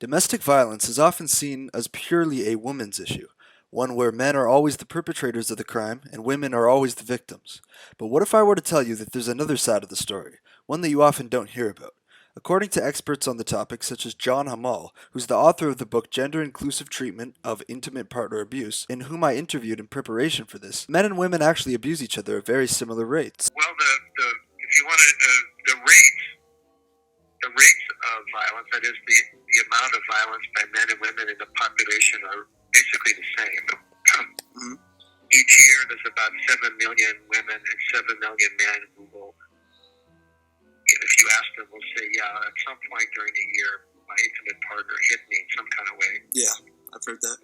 Domestic violence is often seen as purely a woman's issue, one where men are always the perpetrators of the crime and women are always the victims. But what if I were to tell you that there's another side of the story, one that you often don't hear about? According to experts on the topic, such as John Hamal, who's the author of the book Gender Inclusive Treatment of Intimate Partner Abuse, and whom I interviewed in preparation for this, men and women actually abuse each other at very similar rates. Well, if you want to, the rates of violence, that is the amount of violence by men and women in the population, are basically the same. Each year, there's about 7 million women and 7 million men who will, if you ask them, will say, yeah, at some point during the year, my intimate partner hit me in some kind of way. Yeah, I've heard that.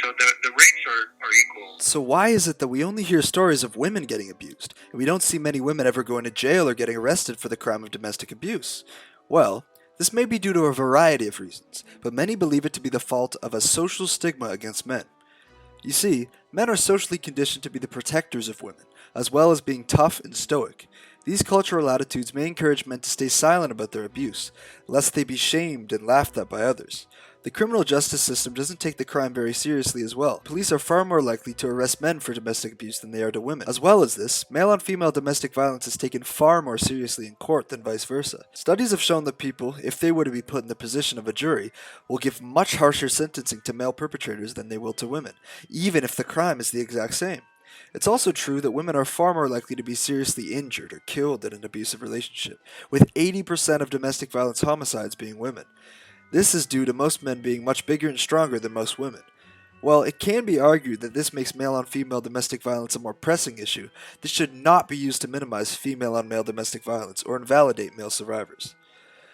So the rates are equal. So why is it that we only hear stories of women getting abused, and we don't see many women ever going to jail or getting arrested for the crime of domestic abuse? Well, this may be due to a variety of reasons, but many believe it to be the fault of a social stigma against men. You see, men are socially conditioned to be the protectors of women, as well as being tough and stoic. These cultural attitudes may encourage men to stay silent about their abuse, lest they be shamed and laughed at by others. The criminal justice system doesn't take the crime very seriously as well. Police are far more likely to arrest men for domestic abuse than they are to women. As well as this, male-on-female domestic violence is taken far more seriously in court than vice versa. Studies have shown that people, if they were to be put in the position of a jury, will give much harsher sentencing to male perpetrators than they will to women, even if the crime is the exact same. It's also true that women are far more likely to be seriously injured or killed in an abusive relationship, with 80% of domestic violence homicides being women. This is due to most men being much bigger and stronger than most women. While it can be argued that this makes male-on-female domestic violence a more pressing issue, this should not be used to minimize female-on-male domestic violence or invalidate male survivors.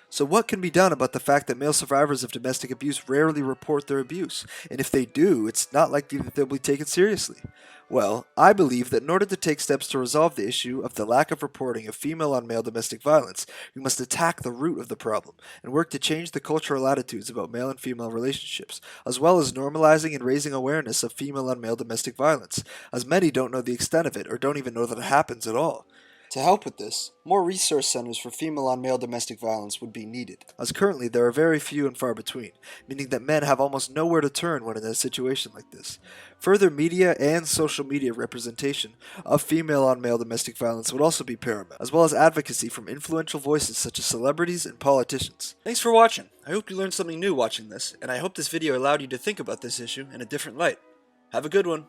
So what can be done about the fact that male survivors of domestic abuse rarely report their abuse, and if they do, it's not likely that they'll be taken seriously? Well, I believe that in order to take steps to resolve the issue of the lack of reporting of female-on-male domestic violence, we must attack the root of the problem and work to change the cultural attitudes about male and female relationships, as well as normalizing and raising awareness of female-on-male domestic violence, as many don't know the extent of it or don't even know that it happens at all. To help with this, more resource centers for female-on-male domestic violence would be needed, as currently there are very few and far between, meaning that men have almost nowhere to turn when in a situation like this. Further media and social media representation of female-on-male domestic violence would also be paramount, as well as advocacy from influential voices such as celebrities and politicians. Thanks for watching. I hope you learned something new watching this, and I hope this video allowed you to think about this issue in a different light. Have a good one.